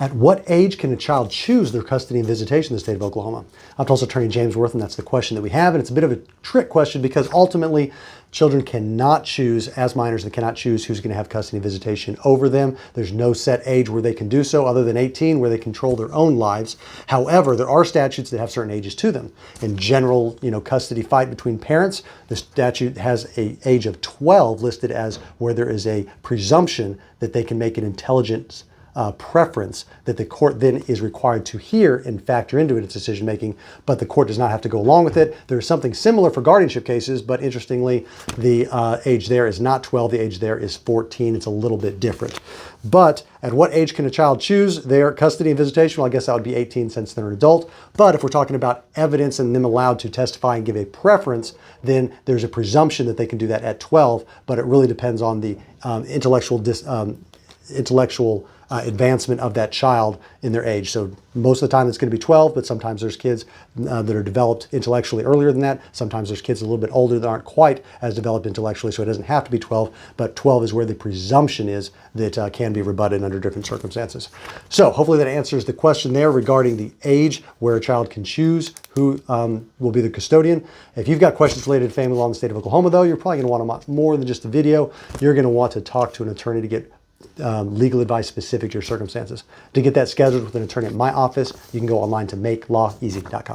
At what age can a child choose their custody and visitation in the state of Oklahoma? I'm Tulsa Attorney James Wirth, and that's the question that we have. And it's a bit of a trick question because ultimately children cannot choose, as minors, they cannot choose who's going to have custody and visitation over them. There's no set age where they can do so other than 18, where they control their own lives. However, there are statutes that have certain ages to them. In general, custody fight between parents, the statute has an age of 12 listed as where there is a presumption that they can make an intelligent preference that the court then is required to hear and factor into its decision making, but the court does not have to go along with it. There's something similar for guardianship cases, but interestingly, the age there is not 12, the age there is 14. It's a little bit different. But at what age can a child choose their custody and visitation? Well, I guess that would be 18 since they're an adult. But if we're talking about evidence and them allowed to testify and give a preference, then there's a presumption that they can do that at 12, but it really depends on the intellectual advancement of that child in their age. So most of the time it's going to be 12, but sometimes there's kids that are developed intellectually earlier than that. Sometimes there's kids a little bit older that aren't quite as developed intellectually, so it doesn't have to be 12, but 12 is where the presumption is that can be rebutted under different circumstances. So hopefully that answers the question there regarding the age where a child can choose who will be the custodian. If you've got questions related to family law in the state of Oklahoma, though, you're probably going to want more than just a video. You're going to want to talk to an attorney to get legal advice specific to your circumstances. To get that scheduled with an attorney at my office, you can go online to makelawEasy.com.